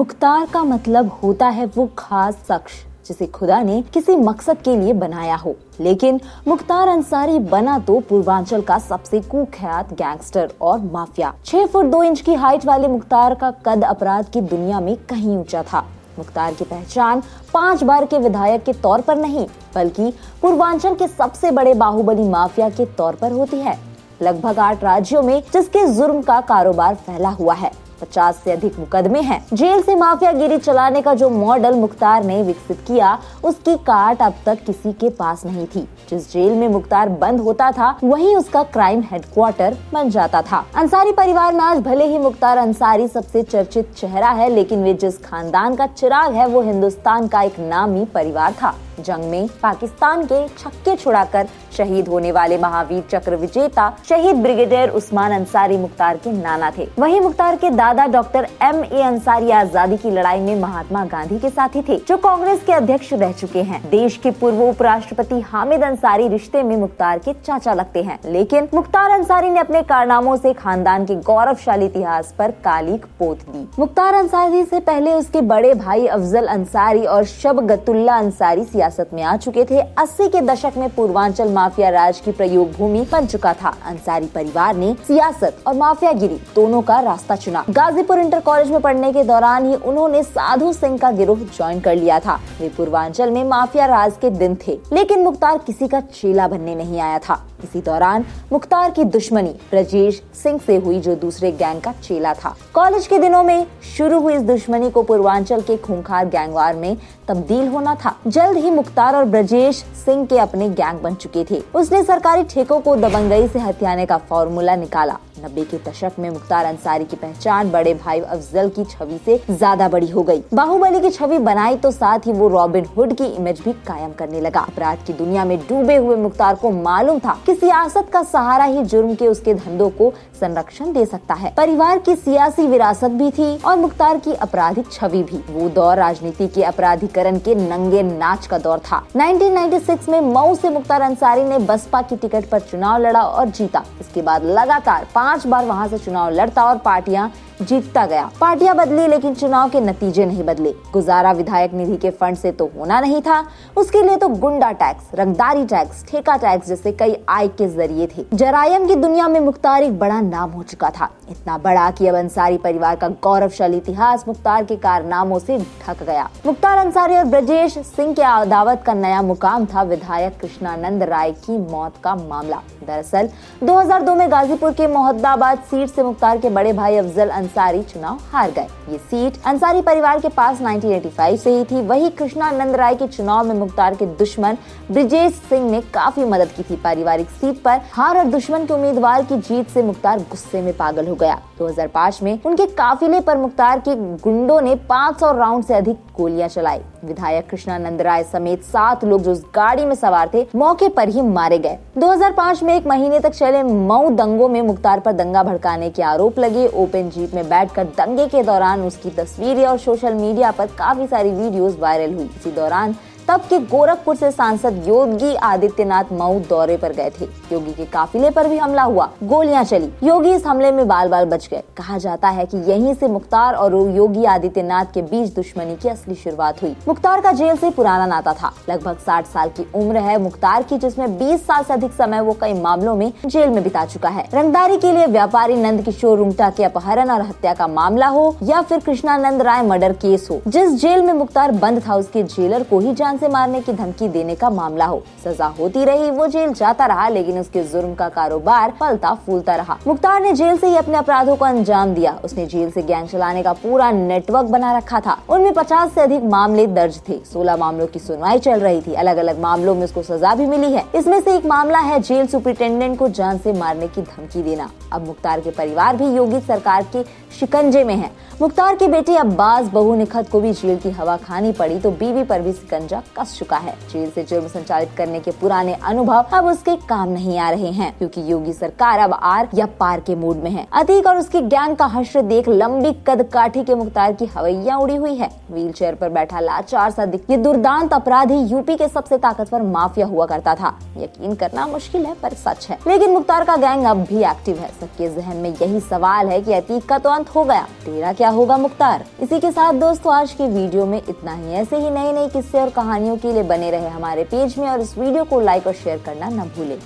मुख्तार का मतलब होता है वो खास शख्स जिसे खुदा ने किसी मकसद के लिए बनाया हो। लेकिन मुख्तार अंसारी बना तो पूर्वांचल का सबसे कुख्यात गैंगस्टर और माफिया। 6 फुट 2 इंच की हाइट वाले मुख्तार का कद अपराध की दुनिया में कहीं ऊंचा था। मुख्तार की पहचान 5 बार के विधायक के तौर पर नहीं बल्कि पूर्वांचल के सबसे बड़े बाहुबली माफिया के तौर पर होती है। लगभग 8 राज्यों में जिसके जुर्म का कारोबार फैला हुआ है, 50 से अधिक मुकदमे हैं। जेल से माफियागिरी चलाने का जो मॉडल मुख्तार ने विकसित किया, उसकी काट अब तक किसी के पास नहीं थी। जिस जेल में मुख्तार बंद होता था वहीं उसका क्राइम हेडक्वार्टर बन जाता था। अंसारी परिवार में आज भले ही मुख्तार अंसारी सबसे चर्चित चेहरा है, लेकिन वे जिस खानदान का चिराग है वो हिंदुस्तान का एक नामी परिवार था। जंग में पाकिस्तान के छक्के छुड़ाकर शहीद होने वाले महावीर चक्र विजेता शहीद ब्रिगेडियर उस्मान अंसारी मुख्तार के नाना थे। वहीं मुख्तार के दादा डॉक्टर M.A. अंसारी आजादी की लड़ाई में महात्मा गांधी के साथी थे, जो कांग्रेस के अध्यक्ष रह चुके हैं। देश के पूर्व उपराष्ट्रपति हामिद अंसारी रिश्ते में मुख्तार के चाचा लगते हैं, लेकिन मुख्तार अंसारी ने अपने कारनामों से खानदान के गौरवशाली इतिहास पर कालिक पोत दी। मुख्तार अंसारी से पहले उसके बड़े भाई अफजल अंसारी और शबगतुल्ला अंसारी सियासत में आ चुके थे। 80 के दशक में पूर्वांचल माफिया राज की प्रयोग भूमि बन चुका था। अंसारी परिवार ने सियासत और माफियागिरी दोनों का रास्ता चुना। गाजीपुर इंटर कॉलेज में पढ़ने के दौरान ही उन्होंने साधु सिंह का गिरोह ज्वाइन कर लिया था। वे पूर्वांचल में माफिया राज के दिन थे, लेकिन मुख्तार किसी का चेला बनने नहीं आया था। इसी दौरान मुख्तार की दुश्मनी ब्रजेश सिंह से हुई, जो दूसरे गैंग का चेला था। कॉलेज के दिनों में शुरू हुई इस दुश्मनी को पूर्वांचल के खूंखार गैंगवार में तब्दील होना था। जल्द ही मुख्तार और ब्रजेश सिंह के अपने गैंग बन चुके थे। उसने सरकारी ठेकों को दबंगई से हथियाने का फॉर्मूला निकाला। 90 के दशक में मुख्तार अंसारी की पहचान बड़े भाई अफजल की छवि से ज्यादा बड़ी हो गई। बाहुबली की छवि बनाई तो साथ ही वो रॉबिन हुड की इमेज भी कायम करने लगा। अपराध की दुनिया में डूबे हुए मुख्तार को मालूम था कि सियासत का सहारा ही जुर्म के उसके धंधों को संरक्षण दे सकता है। परिवार की सियासी विरासत भी थी और मुख्तार की आपराधिक छवि भी। वो दौर राजनीति के अपराधीकरण के नंगे नाच का दौर था। 1996 में मऊ से मुख्तार अंसारी ने बसपा की टिकट पर चुनाव लड़ा और जीता। इसके बाद लगातार 5 बार वहां से चुनाव लड़ता और पार्टियां जीतता गया। पार्टियां बदली लेकिन चुनाव के नतीजे नहीं बदले। गुजारा विधायक निधि के फंड से तो होना नहीं था, उसके लिए तो गुंडा टैक्स, रंगदारी टैक्स, ठेका टैक्स जैसे कई आय के जरिए थे। जरायम की दुनिया में मुख्तार एक बड़ा नाम हो चुका था, इतना बड़ा कि अब अंसारी परिवार का गौरवशाली इतिहास मुख्तार के कारनामों से ढक गया। मुख्तार अंसारी और ब्रजेश सिंह के अदावत का नया मुकाम था विधायक कृष्णानंद राय की मौत का मामला। दरअसल 2002 में गाजीपुर के मोहद्दाबाद सीट से मुख्तार के बड़े भाई अफजल अंसारी चुनाव हार गए। ये सीट अंसारी परिवार के पास 1985 से ही थी। वही कृष्णानंद राय के चुनाव में मुख्तार के दुश्मन ब्रिजेश सिंह ने काफी मदद की थी। पारिवारिक सीट पर हार और दुश्मन के उम्मीदवार की जीत से मुख्तार गुस्से में पागल हो गया। 2005 में उनके काफिले पर मुख्तार के गुंडों ने 500 राउंड से अधिक गोलियां चलाई। विधायक कृष्णानंद राय समेत 7 लोग जो उस गाड़ी में सवार थे मौके पर ही मारे गए। 2005 में 1 महीने तक चले मऊ दंगों में मुख्तार पर दंगा भड़काने के आरोप लगे। ओपन जीप में बैठकर दंगे के दौरान उसकी तस्वीरें और सोशल मीडिया पर काफी सारी वीडियोस वायरल हुई। इसी दौरान तब के गोरखपुर से सांसद योगी आदित्यनाथ मऊ दौरे पर गए थे। योगी के काफिले पर भी हमला हुआ, गोलियां चली। योगी इस हमले में बाल बाल बच गए। कहा जाता है कि यहीं से मुख्तार और योगी आदित्यनाथ के बीच दुश्मनी की असली शुरुआत हुई। मुख्तार का जेल से पुराना नाता था। लगभग 60 साल की उम्र है मुख्तार की, जिसमें 20 साल से अधिक समय वो कई मामलों में जेल में बिता चुका है। रंगदारी के लिए व्यापारी नंद किशोर रुंगटा के अपहरण और हत्या का मामला हो या फिर कृष्णानंद राय मर्डर केस हो, जिस जेल में मुख्तार बंद था उसके जेलर को ही जान से मारने की धमकी देने का मामला हो, सजा होती रही, वो जेल जाता रहा, लेकिन उसके जुर्म का कारोबार फलता फूलता रहा। मुख्तार ने जेल से ही अपने अपराधों को अंजाम दिया। उसने जेल से गैंग चलाने का पूरा नेटवर्क बना रखा था। उनमें 50 से अधिक मामले दर्ज थे। 16 मामलों की सुनवाई चल रही थी। अलग अलग मामलों में उसको सजा भी मिली है। इसमें से एक मामला है जेल सुपरिटेंडेंट को जान से मारने की धमकी देना। अब मुख्तार के परिवार भी योगी सरकार के शिकंजे में है। मुख्तार के बेटे अब्बास बहू निखत को भी जेल की हवा खानी पड़ी तो बीवी पर भी शिकंजा नशा कस चुका है। जेल से जुर्म संचालित करने के पुराने अनुभव अब उसके काम नहीं आ रहे हैं, क्योंकि योगी सरकार अब आर या पार के मूड में है। अतीक और उसकी गैंग का हश्र देख लंबी कद काठी के मुख्तार की हवैया उड़ी हुई है। व्हील चेयर पर बैठा लाचार सा दिख ये दुर्दांत अपराधी यूपी के सबसे ताकतवर माफिया हुआ करता था। यकीन करना मुश्किल है पर सच है। लेकिन मुख्तार का गैंग अब भी एक्टिव है। सबके जहन में यही सवाल है कि अतीक का तो अंत हो गया, तेरा क्या होगा मुख्तार। इसी के साथ दोस्तों आज की वीडियो में इतना ही। ऐसे ही नए नए किस्से और कहानियों के लिए बने रहे हमारे पेज में और इस वीडियो को लाइक और शेयर करना न भूलें।